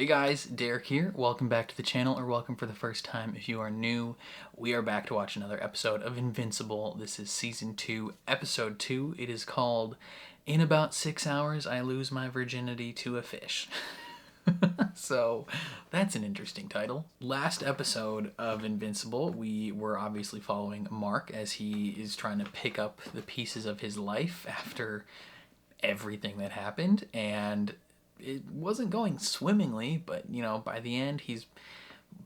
Hey guys, Derek here. Welcome back to the channel, or welcome for the first time if you are new. We are back to watch another episode of Invincible. This is Season 2, Episode 2. It is called, In About 6 Hours, I Lose My Virginity to a Fish. So, that's an interesting title. Last episode of Invincible, we were obviously following Mark as he is trying to pick up the pieces of his life after everything that happened, and it wasn't going swimmingly, but you know, by the end he's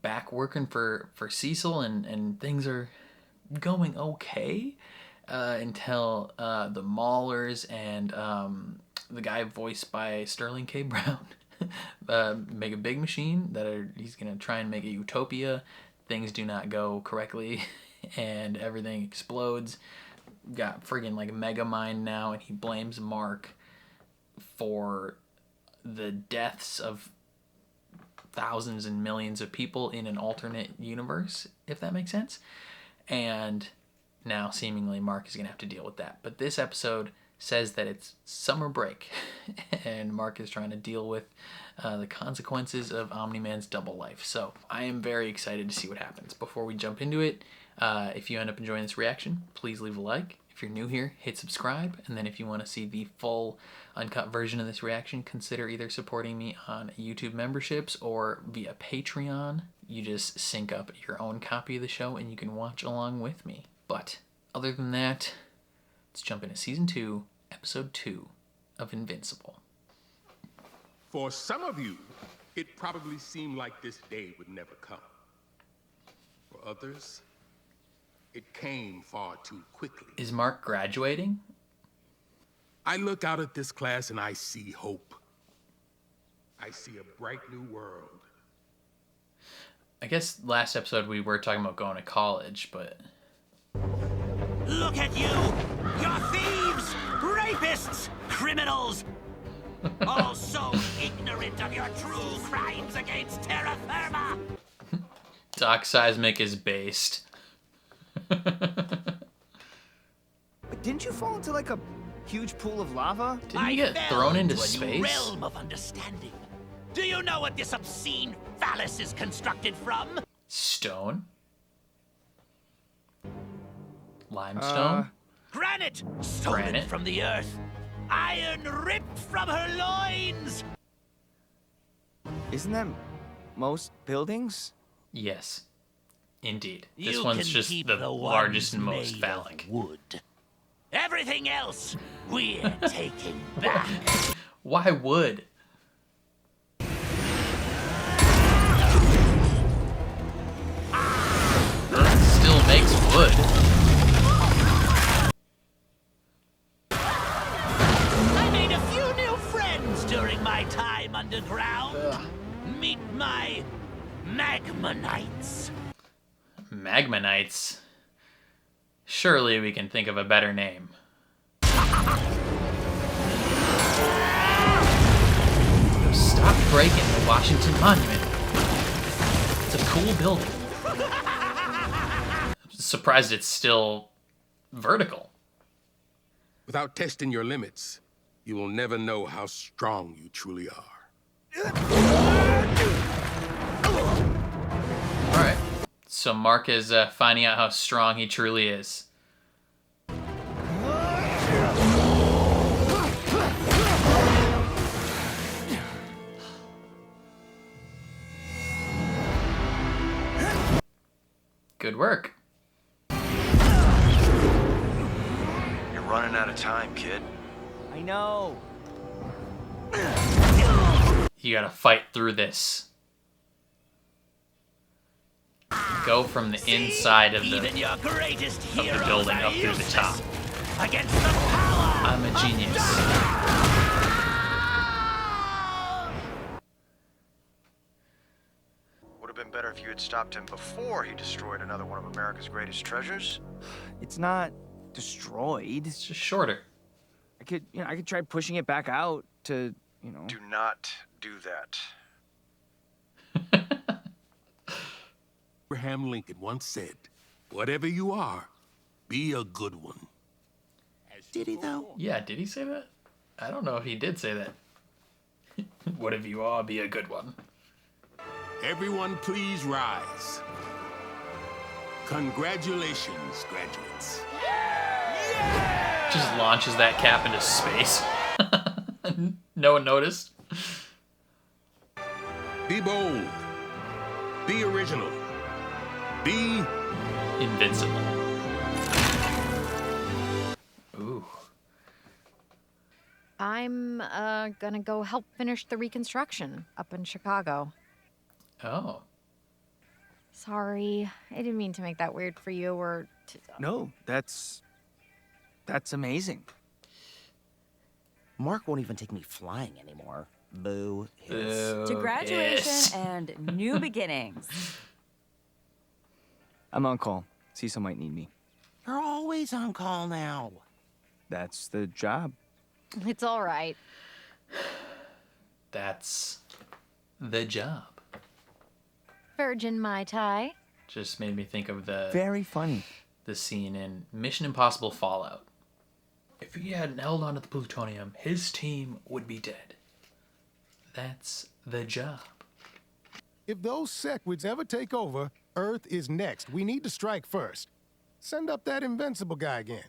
back working for Cecil, and things are going okay until the Maulers and the guy voiced by Sterling K. Brown make a big machine he's gonna try and make a utopia. Things do not go correctly and everything explodes. Got friggin' like Mega Mind now, and he blames Mark for the deaths of thousands and millions of people in an alternate universe, if that makes sense. And now seemingly Mark is going to have to deal with that. But this episode says that it's summer break and Mark is trying to deal with the consequences of Omni-Man's double life. So I am very excited to see what happens. Before we jump into it, if you end up enjoying this reaction, please leave a like. If you're new here, hit subscribe, and then if you want to see the full uncut version of this reaction, consider either supporting me on YouTube memberships or via Patreon. You just sync up your own copy of the show and you can watch along with me. But other than that, let's jump into Season 2, Episode 2 of Invincible. For some of you, it probably seemed like this day would never come. For others, it came far too quickly. Is Mark graduating? I look out at this class and I see hope. I see a bright new world. I guess last episode we were talking about going to college, but... Look at you! You're thieves! Rapists! Criminals! All so ignorant of your true crimes against terra firma! Doc Seismic is based. But didn't you fall into like a huge pool of lava? Didn't you get thrown into a space? new realm of understanding. Do you know what this obscene phallus is constructed from? Stone? Limestone? Granite, stolen Granite? from the earth. Iron ripped from her loins. Isn't that most buildings? Yes. Indeed. This You one's can just keep the the largest and ones most made phallic. of wood. Everything else, we're taking back. Why wood? Earth still makes wood. I made a few new friends during my time underground. Meet my Magma Knights. Magma Knights? Surely we can think of a better name. Stop breaking the Washington Monument. It's a cool building. I'm surprised it's still vertical. Without testing your limits, you will never know how strong you truly are. Alright. So Mark is finding out how strong he truly is. Good work. You're running out of time, kid. I know. You gotta fight through this. Go from the inside of the Even your greatest heroes building are up through the useless top. against the power. I'm a genius. Would have been better if you had stopped him before he destroyed another one of America's greatest treasures. It's not destroyed. It's just shorter. I could try pushing it back out to, Do not do that. Abraham Lincoln once said, "Whatever you are, be a good one." Did he though? Yeah, did he say that? I don't know if he did say that. What if you all be a good one? Everyone please rise. Congratulations, graduates. Just launches that cap into space. No one noticed. Be bold. Be original. Be Invincible. Ooh. I'm gonna go help finish the reconstruction up in Chicago. Oh. Sorry, I didn't mean to make that weird for you or to... No, that's amazing. Mark won't even take me flying anymore. Boo. Hiss. Boo. To graduation Yes. and new beginnings. I'm on call. Cecil might need me. You're always on call now. That's the job. It's all right. That's the job. Virgin Mai Tai. Just made me think of the Very funny. scene in Mission Impossible Fallout. If he hadn't held on to the plutonium, his team would be dead. That's the job. If those Sequids ever take over, Earth is next. We need to strike first. Send up that Invincible guy again.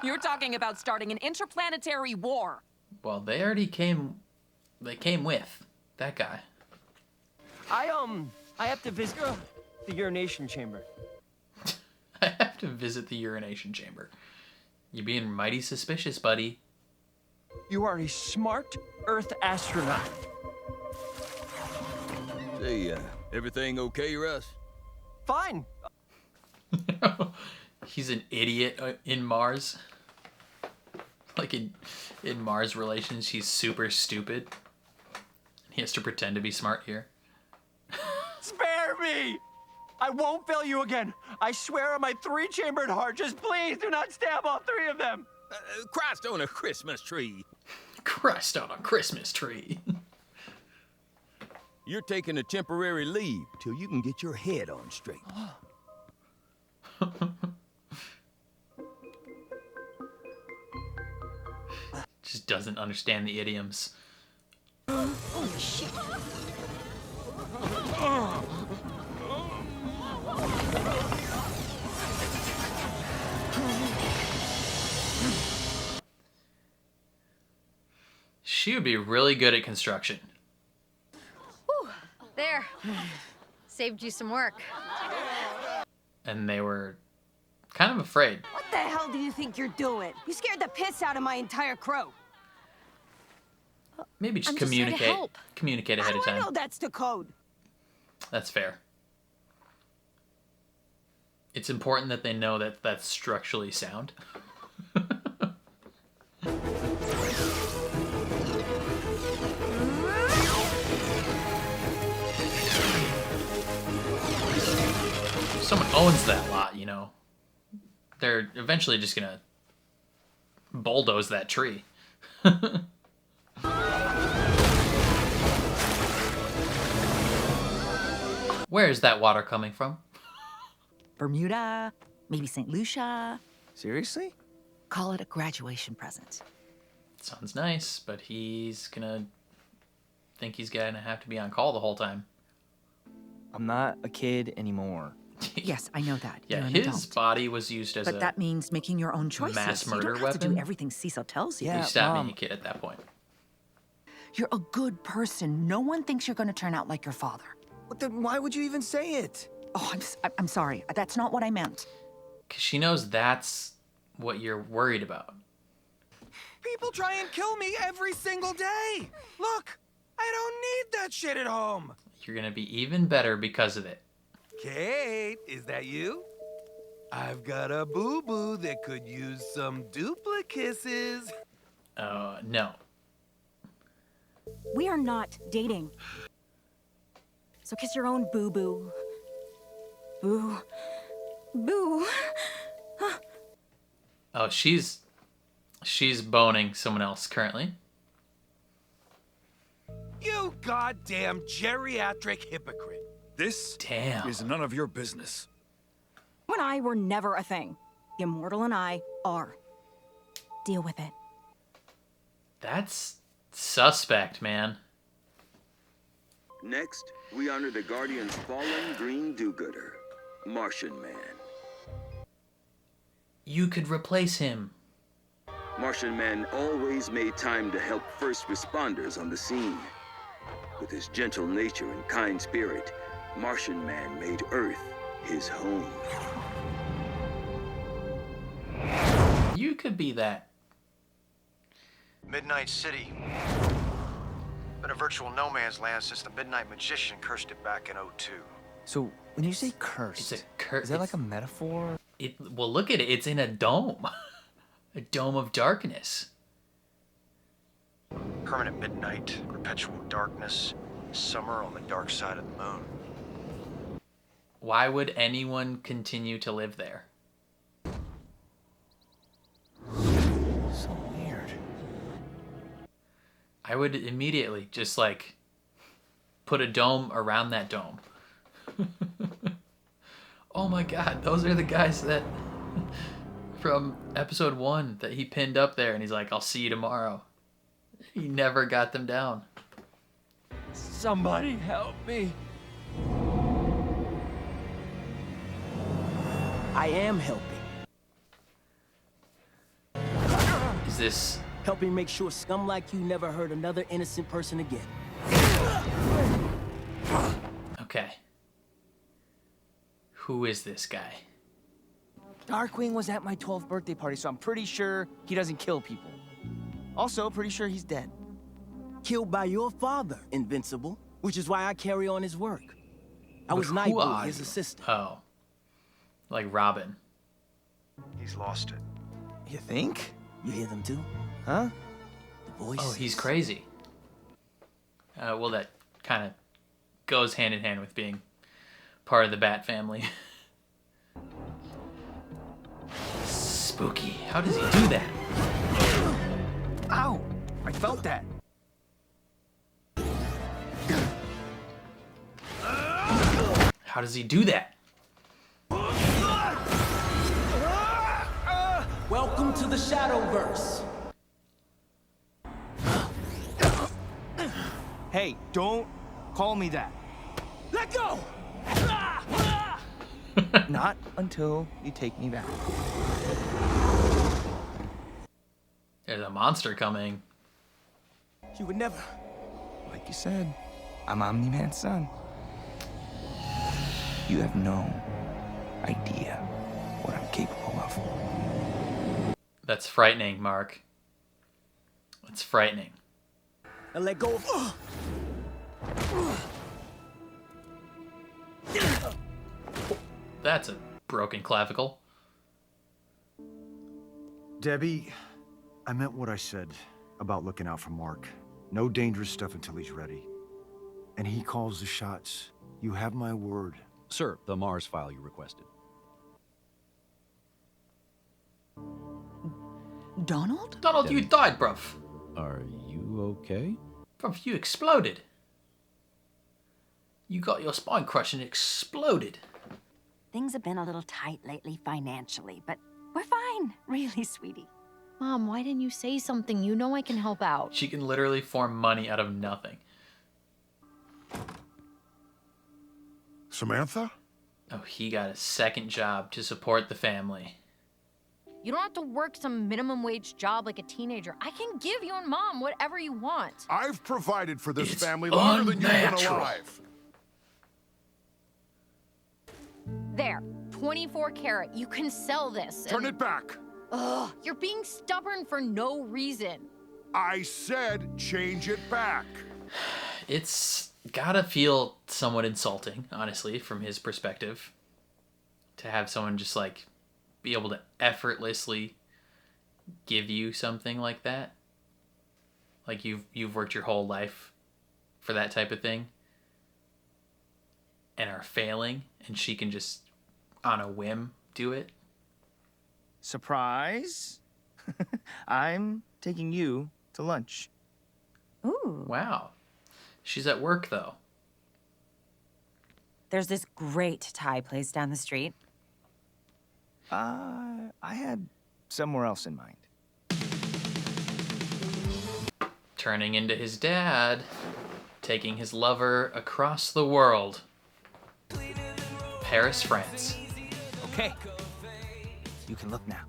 You're talking about starting an interplanetary war. Well, they already came. They came with that guy. I have to visit the urination chamber. I have to visit the urination chamber. You're being mighty suspicious, buddy. You are a smart Earth astronaut. Hey, everything okay, Russ? Fine. He's an idiot in Mars. Like in Mars relations, he's super stupid. He has to pretend to be smart here. Spare me! I won't fail you again. I swear on my three-chambered heart, just please do not stab all three of them. Christ on a Christmas tree. Christ on a Christmas tree. You're taking a temporary leave till you can get your head on straight. Just doesn't understand the idioms. Holy shit. She would be really good at construction. Whew. There. Saved you some work. And they were kind of afraid. What the hell do you think you're doing? You scared the piss out of my entire crew. Maybe just I'm just here to communicate. help. Communicate ahead How of do I time. know that's the code? That's fair. It's important that they know that that's structurally sound. Someone owns that lot, you know. They're eventually just gonna bulldoze that tree. Where is that water coming from? Bermuda, maybe St. Lucia. Seriously? Call it a graduation present. Sounds nice, but he's gonna think he's gonna have to be on call the whole time. I'm not a kid anymore. Yes, I know that. Yeah, You're an his adult. body was used as But a that means making your own choices. mass murder You don't have to weapon? do everything Cecil tells you. Yeah. You stopped Mom. being a kid at that point. You're a good person. No one thinks you're going to turn out like your father. But then why would you even say it? Oh, I'm sorry. That's not what I meant. Because she knows that's what you're worried about. People try and kill me every single day. Look, I don't need that shit at home. You're gonna be even better because of it. Kate, is that you? I've got a boo-boo that could use some duplicasses. No. We are not dating. So kiss your own boo-boo. Boo. Boo. Oh, she's boning someone else currently. You goddamn geriatric hypocrite. This Damn. is none of your business. You and I were never a thing. Immortal and I are. Deal with it. That's suspect, man. Next, we honor the Guardian's fallen green do-gooder, Martian Man. You could replace him. Martian Man always made time to help first responders on the scene. With his gentle nature and kind spirit, Martian Man made Earth his home. You could be that. Midnight City. Been a virtual no man's land since the Midnight Magician cursed it back in '02. So, when you say cursed, It's a curse. is that like a metaphor? Well, look at it. It's in a dome. A dome of darkness. Permanent midnight, perpetual darkness, summer on the dark side of the moon. Why would anyone continue to live there? So weird. I would immediately just like put a dome around that dome. Oh my god, those are the guys that from episode 1 that he pinned up there and he's like, I'll see you tomorrow. He never got them down. Somebody help me. I am helping. Is this... Helping make sure scum like you never hurt another innocent person again. Okay. Who is this guy? Darkwing was at my 12th birthday party, so I'm pretty sure he doesn't kill people. Also, pretty sure he's dead. Killed by your father, Invincible, which is why I carry on his work. I was Nightboy, his assistant. Oh. Like Robin. He's lost it. You think? You hear them too? Huh? The voice. Oh, he's crazy. Well, that kind of goes hand in hand with being part of the Bat family. Spooky. How does he do that? Ow! I felt that. How does he do that? Welcome to the Shadowverse. Hey, don't call me that. Let go! Not until you take me back. There's a monster coming. You would never. Like you said, I'm Omni-Man's son. You have no idea what I'm capable of. That's frightening, Mark. It's frightening. And let go of... That's a broken clavicle. Debbie, I meant what I said about looking out for Mark. No dangerous stuff until he's ready. And he calls the shots. You have my word. Sir, the Mars file you requested. Donald? Donald, you died, bruv. Are you okay? Bruv, you exploded. You got your spine crushed and it exploded. Things have been a little tight lately financially, but we're fine, really, sweetie. Mom, why didn't you say something? You know I can help out. She can literally form money out of nothing. Samantha? Oh, he got a second job to support the family. You don't have to work some minimum wage job like a teenager. I can give you and Mom whatever you want. I've provided for this family longer than you've been alive. There, 24 karat. You can sell this. Turn it back. Ugh, you're being stubborn for no reason. I said change it back. It's gotta feel somewhat insulting, honestly, from his perspective. To have someone just, like, be able to effortlessly give you something like that. Like, you've worked your whole life for that type of thing. And are failing, and she can just, on a whim, do it. Surprise. I'm taking you to lunch. Ooh. Wow. She's at work, though. There's this great Thai place down the street. I had somewhere else in mind. Turning into his dad. taking his lover across the world. Paris, France. Okay. You can look now.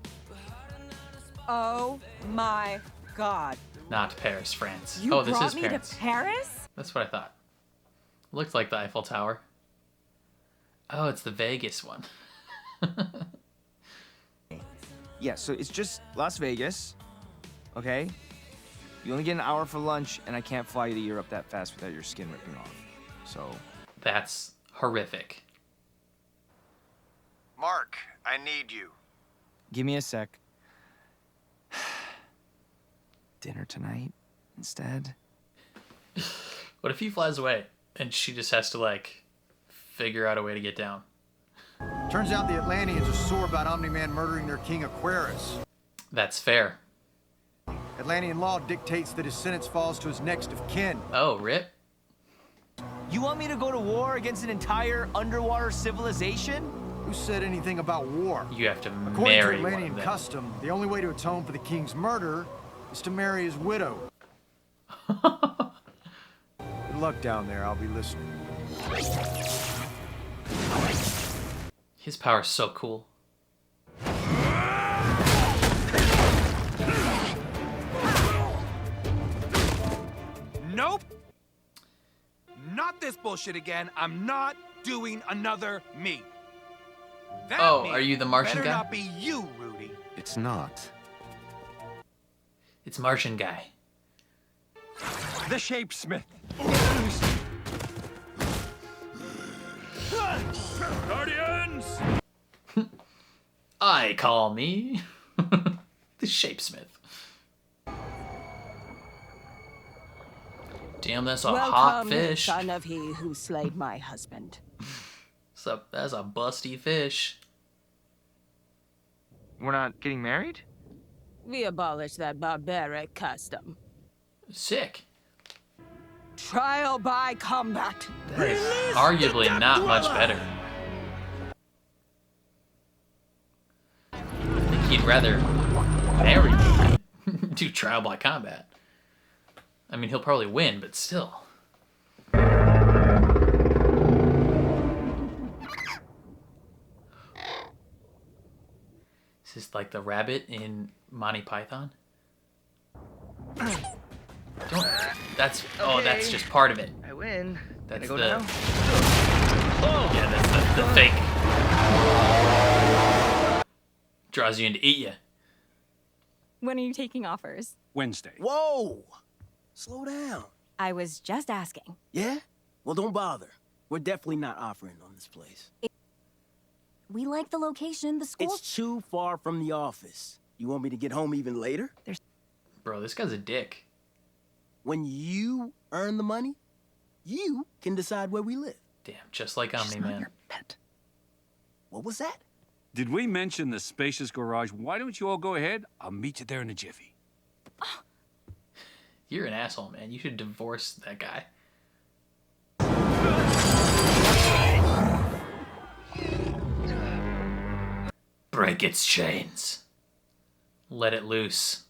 Oh my God. Not Paris, France. You oh, this brought is me Paris. to Paris? That's what I thought. Looked like the Eiffel Tower. Oh, it's the Vegas one. Yeah, so it's just Las Vegas, okay? You only get an hour for lunch, and I can't fly you to Europe that fast without your skin ripping off. So... That's horrific. Mark, I need you. Give me a sec. Dinner tonight, instead? What if he flies away, and she just has to, like, figure out a way to get down? Turns out the Atlanteans are sore about omni-man murdering their king Aquarius. That's fair. Atlantean law dictates that his sentence falls to his next of kin. Oh, rip. You want me to go to war against an entire underwater civilization? Who said anything about war? You have to According marry to one Atlantean of them. custom, the only way to atone for the king's murder is to marry his widow. Good luck down there, I'll be listening. His power's so cool. Nope. Not this bullshit again. I'm not doing another me. That Oh, me are you the Martian better guy? not be you, Rudy. It's not. It's Martian guy. The Shapesmith. Guardians! I call me the Shapesmith. Damn, that's a hot fish. son of he who slayed my husband. That's a busty fish. We're not getting married? We abolished that barbaric custom. Sick. Trial by combat. That is arguably not much better. I think he'd rather marry me than do trial by combat. I mean, he'll probably win, but still. Is this like the rabbit in Monty Python? Don't. That's. Oh, that's just part of it. I win. That's Can I go the. now? Oh. Yeah, that's the fake. Draws you in to eat you. When are you taking offers? Wednesday. Whoa! Slow down. I was just asking. Yeah? Well, don't bother. We're definitely not offering on this place. We like the location, the school. It's too far from the office. You want me to get home even later? Bro, this guy's a dick. When you earn the money, you can decide where we live. Damn, just like Omni-Man. Pet. What was that? Did we mention the spacious garage? Why don't you all go ahead? I'll meet you there in a jiffy. You're an asshole, man. You should divorce that guy. Break its chains. Let it loose.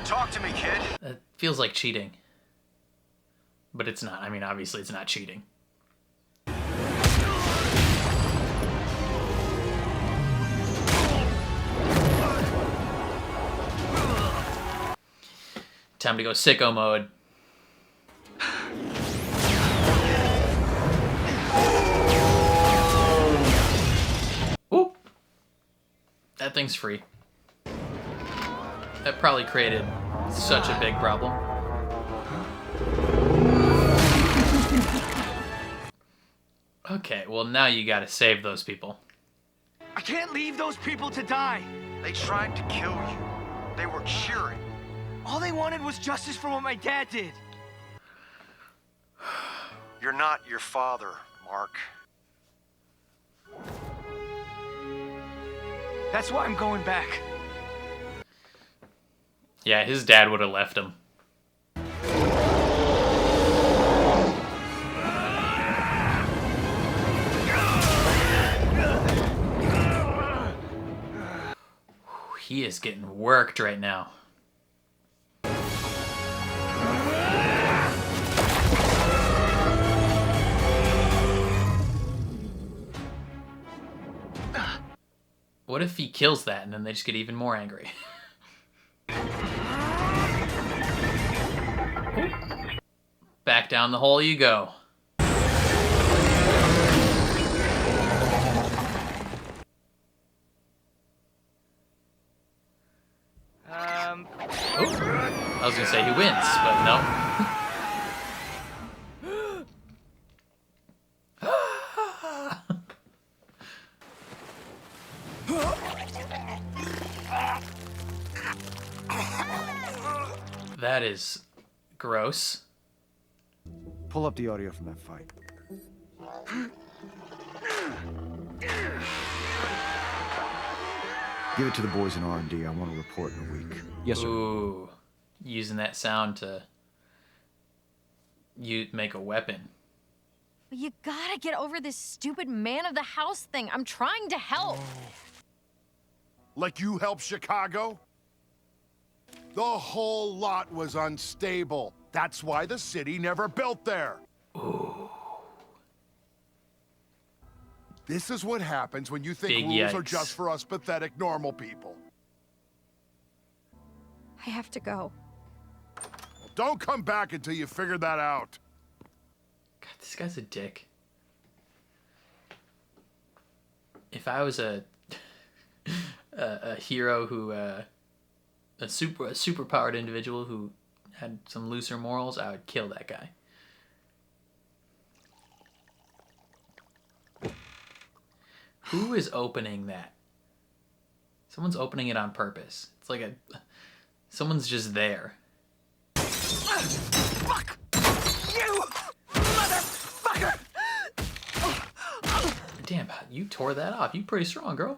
Talk to me, kid. That feels like cheating. But it's not. I mean, obviously it's not cheating. Time to go sicko mode. Ooh. That thing's free. That probably created such a big problem. Okay, well now you gotta save those people. I can't leave those people to die. They tried to kill you. They were cheering. All they wanted was justice for what my dad did. You're not your father, Mark. That's why I'm going back. Yeah, his dad would have left him. He is getting worked right now. What if he kills that and then they just get even more angry? Back down the hole you go. I was gonna say he wins, but no. That is gross. Pull up the audio from that fight. Give it to the boys in R&D. I want a report in a week. Yes, sir. Ooh, using that sound to make a weapon. But you gotta get over this stupid man of the house thing. I'm trying to help. Like you helped Chicago? The whole lot was unstable. That's why the city never built there. Ooh. This is what happens when you think Big rules are yikes. just for us pathetic normal people. I have to go. Don't come back until you figure that out. God, this guy's a dick. If I was a hero who a super powered individual who had some looser morals, I would kill that guy. Who is opening that? Someone's opening it on purpose. It's like someone's just there. Fuck! You motherfucker! Damn, you tore that off. You pretty strong, girl.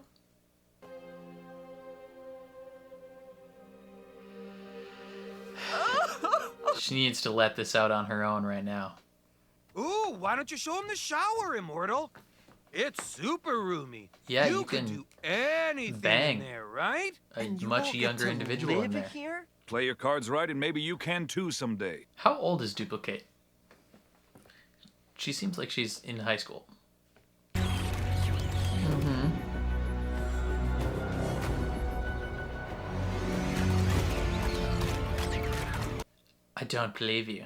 She needs to let this out on her own right now. Ooh, why don't you show him the shower, Immortal? It's super roomy. Yeah, you you can do anything bang in there, right? a much younger individual in there. Here? Play your cards right, and maybe you can too someday. How old is Duplicate? She seems like she's in high school. I don't believe you.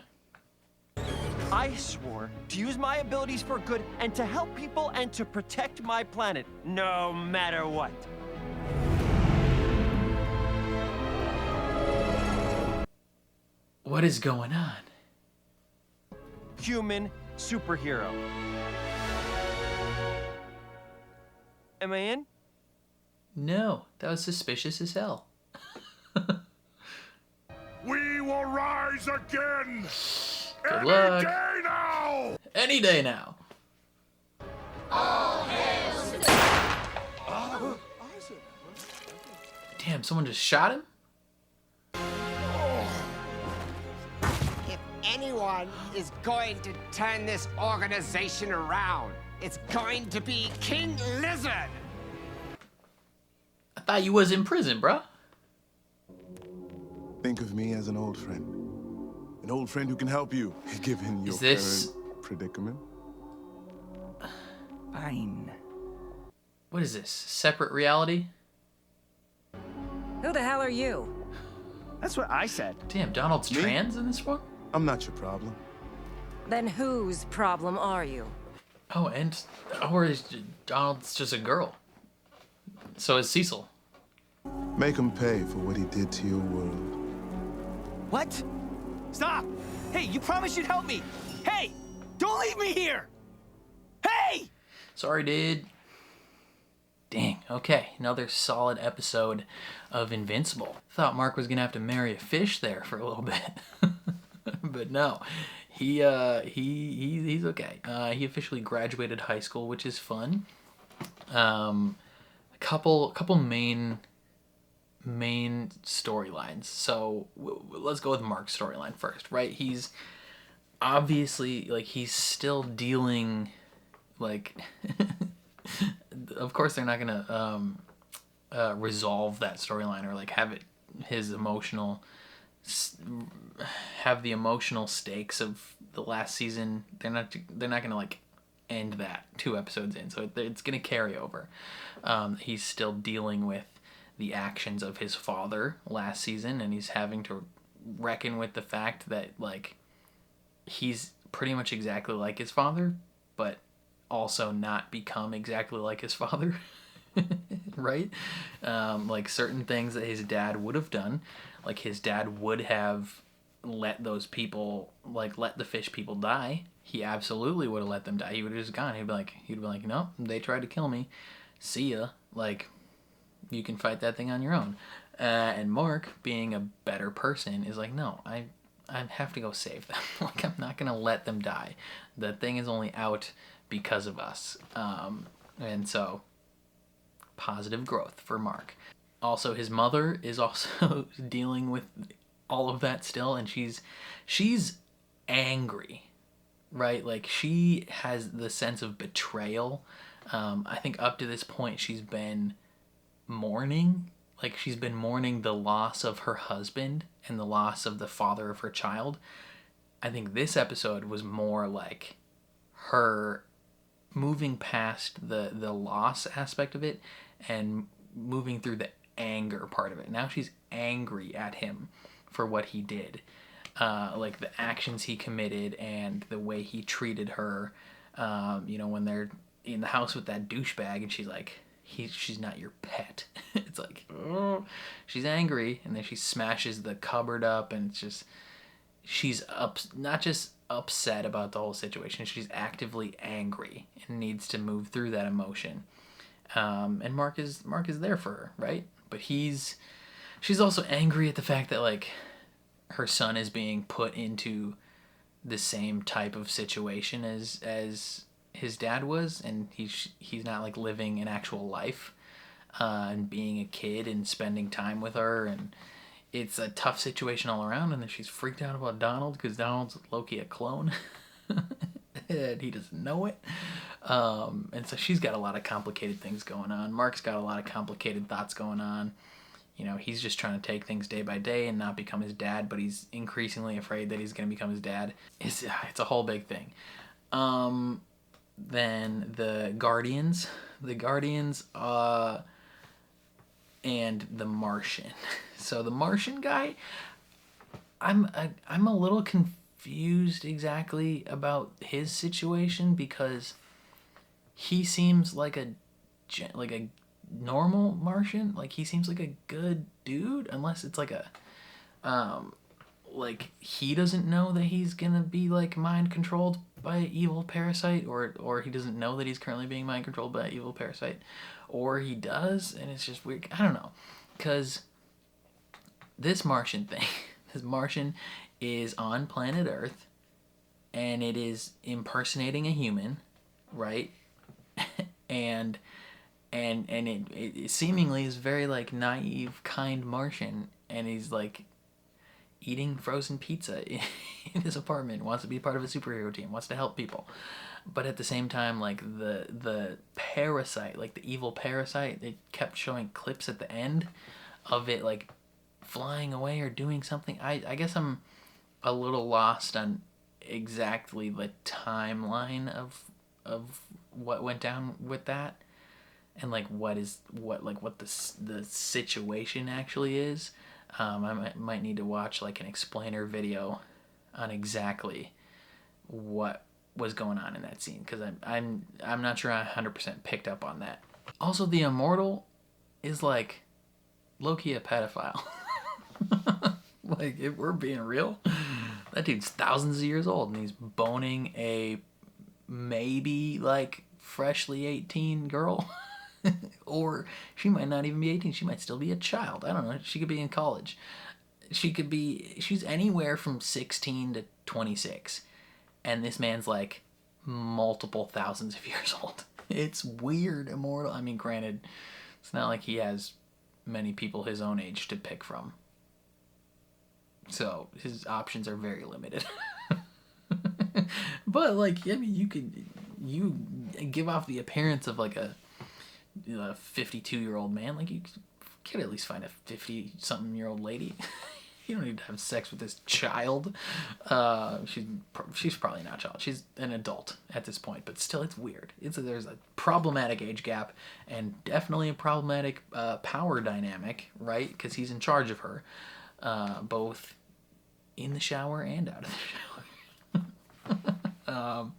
I swore to use my abilities for good and to help people and to protect my planet, no matter what. What is going on? Human superhero. Am I in? No, that was suspicious as hell. We will rise again! Good Any luck. day now! Any day now. Damn, someone just shot him? If anyone is going to turn this organization around, it's going to be King Lizard! I thought you was in prison, bruh. Think of me as an old friend. An old friend who can help you, given your Is this- current predicament. Fine. What is this? Separate reality? Who the hell are you? That's what I said. Damn, Donald's Me? trans in this one? I'm not your problem. Then whose problem are you? Oh, and or is Donald's just a girl? So is Cecil. Make him pay for what he did to your world. What? Stop! Hey, you promised you'd help me! Hey! Don't leave me here! Hey! Sorry, dude. Dang, okay. Another solid episode of Invincible. Thought Mark was gonna have to marry a fish there for a little bit. But no. He's okay. He officially graduated high school, which is fun. A couple main storylines. So let's go with Mark's storyline first, right? He's obviously like he's still dealing like of course they're not gonna resolve that storyline, or like have the emotional stakes of the last season. They're not gonna like end that 2 episodes in, so it's gonna carry over. He's still dealing with the actions of his father last season, and he's having to reckon with the fact that like he's pretty much exactly like his father, but also not become exactly like his father. Right? Like certain things that his dad would have done, like his dad would have let those people, like let the fish people die. He absolutely would have let them die. He would have just gone. He'd be like, no, they tried to kill me. See ya. Like, you can fight that thing on your own. And Mark, being a better person, is like, no, I have to go save them. Like, I'm not gonna let them die. The thing is only out because of us. And so, positive growth for Mark. Also, his mother is also dealing with all of that still, and she's angry, right? Like, she has the sense of betrayal. I think up to this point she's been mourning. Like, she's been mourning the loss of her husband and the loss of the father of her child. I think this episode was more like her moving past the loss aspect of it and moving through the anger part of it. Now she's angry at him for what he did, like the actions he committed and the way he treated her. When they're in the house with that douchebag, and she's like, she's not your pet. It's like, oh, she's angry, and then she smashes the cupboard up, and it's just, she's not just upset about the whole situation, she's actively angry and needs to move through that emotion. And Mark is there for her, right? But she's also angry at the fact that like her son is being put into the same type of situation as his dad was, and he's not like living an actual life, and being a kid and spending time with her, and it's a tough situation all around. And then she's freaked out about Donald because Donald's low-key a clone. And he doesn't know it. And so she's got a lot of complicated things going on. Mark's got a lot of complicated thoughts going on. He's just trying to take things day by day and not become his dad, but he's increasingly afraid that he's going to become his dad. It's a whole big thing. Then the Guardians, and the Martian. So the Martian guy, I'm a little confused exactly about his situation, because he seems like a normal Martian. Like, he seems like a good dude, unless it's like like he doesn't know that he's gonna be like mind controlled by an evil parasite, or he doesn't know that he's currently being mind controlled by an evil parasite, or he does, and it's just weird. I don't know, because this Martian is on planet Earth, and it is impersonating a human, right? and it seemingly is very like naive, kind Martian, and he's like eating frozen pizza in his apartment, wants to be part of a superhero team, wants to help people. But at the same time, like the parasite, like the evil parasite, they kept showing clips at the end of it like flying away or doing something. I guess I'm a little lost on exactly the timeline of what went down with that, and like what the situation actually is. I might need to watch like an explainer video on exactly what was going on in that scene, because I'm not sure I 100% picked up on that. Also, the Immortal is like low-key a pedophile. Like, if we're being real, that dude's thousands of years old, and he's boning a maybe like freshly 18 girl. Or she might not even be 18. She might still be a child. I don't know. She could be in college. She's anywhere from 16 to 26. And this man's like multiple thousands of years old. It's weird, Immortal. I mean, granted, it's not like he has many people his own age to pick from. So his options are very limited. But like, I mean, you give off the appearance of like a a 52-year-old man. Like, you could at least find a 50-something-year-old lady. You don't need to have sex with this child. She's probably not a child. She's an adult at this point, but still, it's weird. There's a problematic age gap and definitely a problematic power dynamic, right? Because he's in charge of her, both in the shower and out of the shower.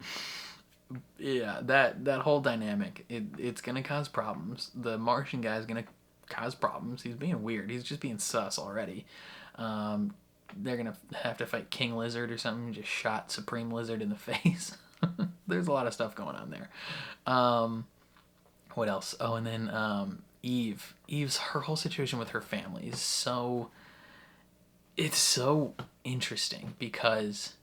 Yeah, that whole dynamic, it's gonna cause problems. The Martian guy's gonna cause problems. He's being weird. He's just being sus already. They're gonna have to fight King Lizard or something. Just shot Supreme Lizard in the face. There's a lot of stuff going on there. What else? Oh, and then her whole situation with her family is so interesting because,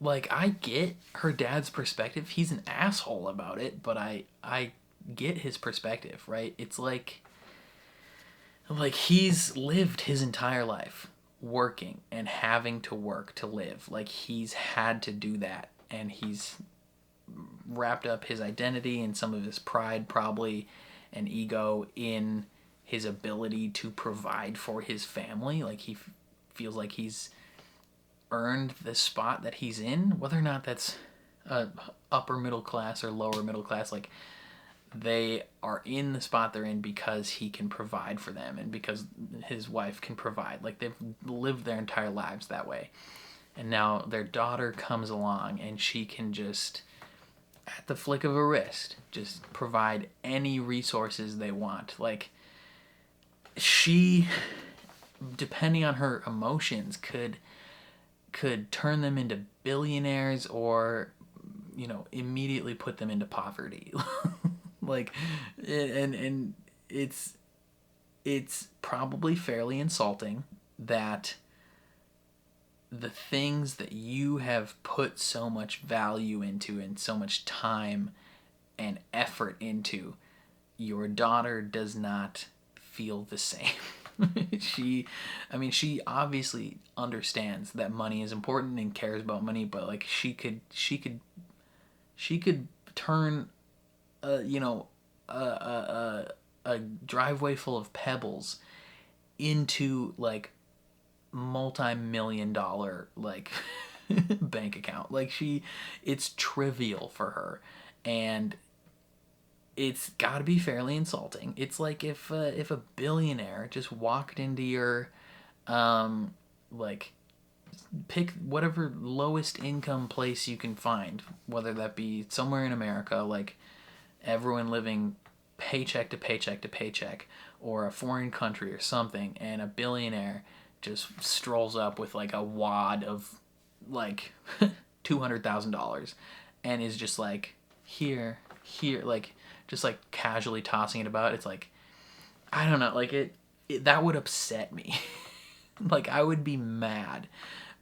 like, I get her dad's perspective. He's an asshole about it, but I get his perspective, right? It's like he's lived his entire life working and having to work to live. Like, he's had to do that, and he's wrapped up his identity and some of his pride probably and ego in his ability to provide for his family. Like, he feels like he's earned the spot that he's in, whether or not that's upper middle class or lower middle class. Like, they are in the spot they're in because he can provide for them and because his wife can provide. Like, they've lived their entire lives that way. And now their daughter comes along and she can just, at the flick of a wrist, just provide any resources they want. Like, she, depending on her emotions, could turn them into billionaires or, you know, immediately put them into poverty. Like, and it's probably fairly insulting that the things that you have put so much value into and so much time and effort into, your daughter does not feel the same. She obviously understands that money is important and cares about money, but like, she could turn a driveway full of pebbles into like multi-million-dollar like bank account. Like, it's trivial for her, and it's got to be fairly insulting. It's like if a billionaire just walked into your like, pick whatever lowest income place you can find, whether that be somewhere in America, like everyone living paycheck to paycheck to paycheck, or a foreign country or something, and a billionaire just strolls up with like a wad of like $200,000 and is just like, here, like, just like casually tossing it about. It's like, I don't know, like it that would upset me. Like, I would be mad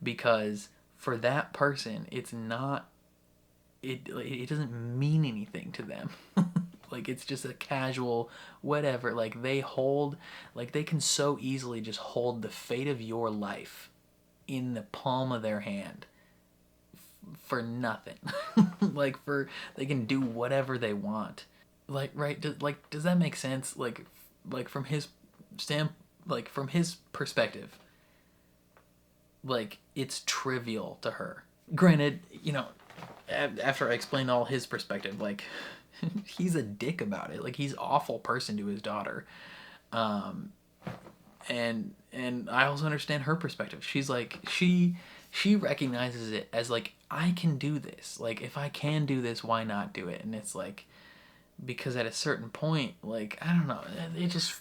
because for that person, it doesn't mean anything to them. Like, it's just a casual whatever. Like, they can so easily just hold the fate of your life in the palm of their hand for nothing. Like, they can do whatever they want. Like, right? Does that make sense? Like from his from his perspective, like, it's trivial to her. Granted, you know, after I explained all his perspective, like, he's a dick about it. Like, he's an awful person to his daughter. And I also understand her perspective. She's like, she recognizes it as like, I can do this. Like, if I can do this, why not do it? And it's like, because at a certain point, like, I don't know, it just,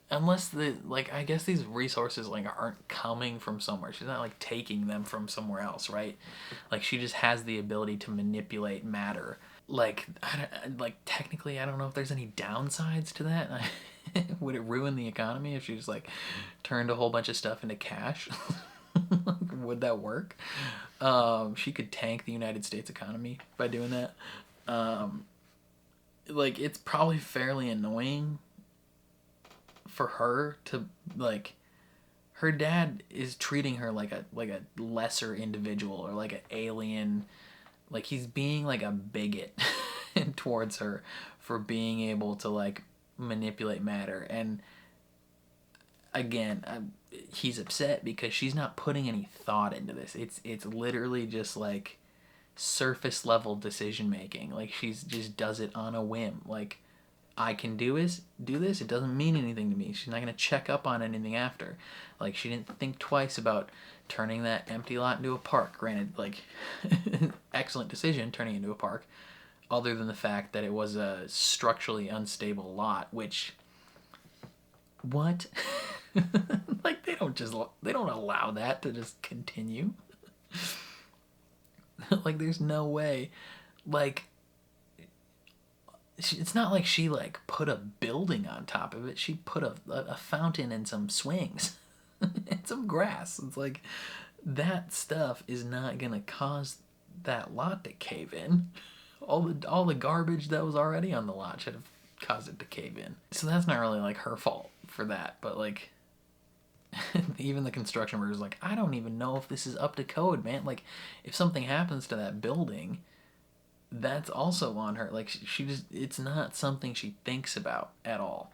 unless I guess these resources like aren't coming from somewhere. She's not like taking them from somewhere else, right? Like, she just has the ability to manipulate matter. Like, technically, I don't know if there's any downsides to that. Would it ruin the economy if she just like turned a whole bunch of stuff into cash? Would that work? She could tank the United States economy by doing that. Like, it's probably fairly annoying for her to, like, her dad is treating her like a lesser individual or like an alien. Like, he's being like a bigot towards her for being able to like manipulate matter. And again, he's upset because she's not putting any thought into this. It's literally just like surface level decision making. Like she's just does it on a whim. Like, I can do this. It doesn't mean anything to me. She's not gonna check up on anything after. Like, she didn't think twice about turning that empty lot into a park. Granted, like, excellent decision turning it into a park, other than the fact that it was a structurally unstable lot. Which, what? Like, they don't allow that to just continue. Like, there's no way. Like, it's not like she like put a building on top of it. She put a fountain and some swings and some grass. It's like, that stuff is not gonna cause that lot to cave in. All the garbage that was already on the lot should have caused it to cave in. So that's not really like her fault for that. But like, even the construction workers like, I don't even know if this is up to code, man. Like, if something happens to that building, that's also on her. Like, she just, it's not something she thinks about at all.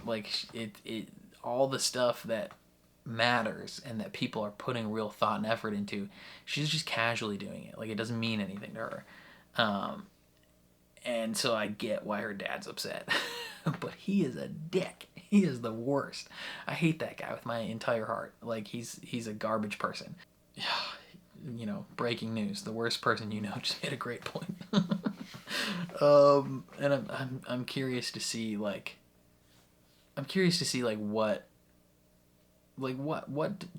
Like, all the stuff that matters and that people are putting real thought and effort into, she's just casually doing it. Like, it doesn't mean anything to her. And so I get why her dad's upset. But he is a dick. He is the worst. I hate that guy with my entire heart. Like, he's a garbage person. You know, breaking news. The worst person you know just made a great point. And I'm curious to see like what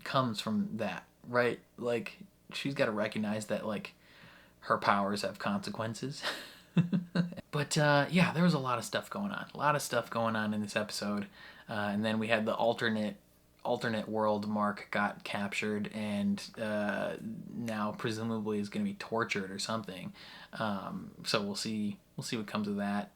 comes from that, right? Like, she's got to recognize that like her powers have consequences. But yeah, there was a lot of stuff going on. A lot of stuff going on in this episode. And then we had the alternate world. Mark got captured and now presumably is going to be tortured or something. So we'll see what comes of that.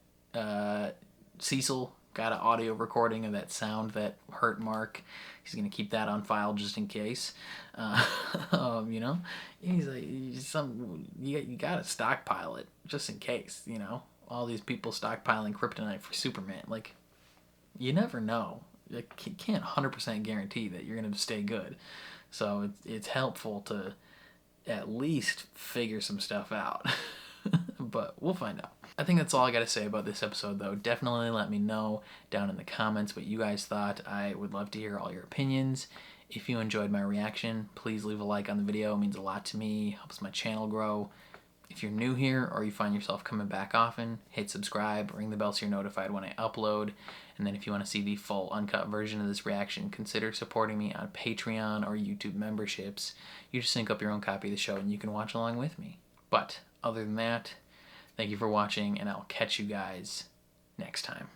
Cecil got an audio recording of that sound that hurt Mark. He's going to keep that on file just in case. You know, he's like, you got to stockpile it just in case, you know, all these people stockpiling kryptonite for Superman. Like, you never know. You can't 100% guarantee that you're going to stay good. So it's helpful to at least figure some stuff out. But we'll find out. I think that's all I got to say about this episode, though. Definitely let me know down in the comments what you guys thought. I would love to hear all your opinions. If you enjoyed my reaction, please leave a like on the video. It means a lot to me, helps my channel grow. If you're new here or you find yourself coming back often, hit subscribe, ring the bell so you're notified when I upload. And then if you want to see the full uncut version of this reaction, consider supporting me on Patreon or YouTube memberships. You just sync up your own copy of the show and you can watch along with me. But other than that, thank you for watching, and I'll catch you guys next time.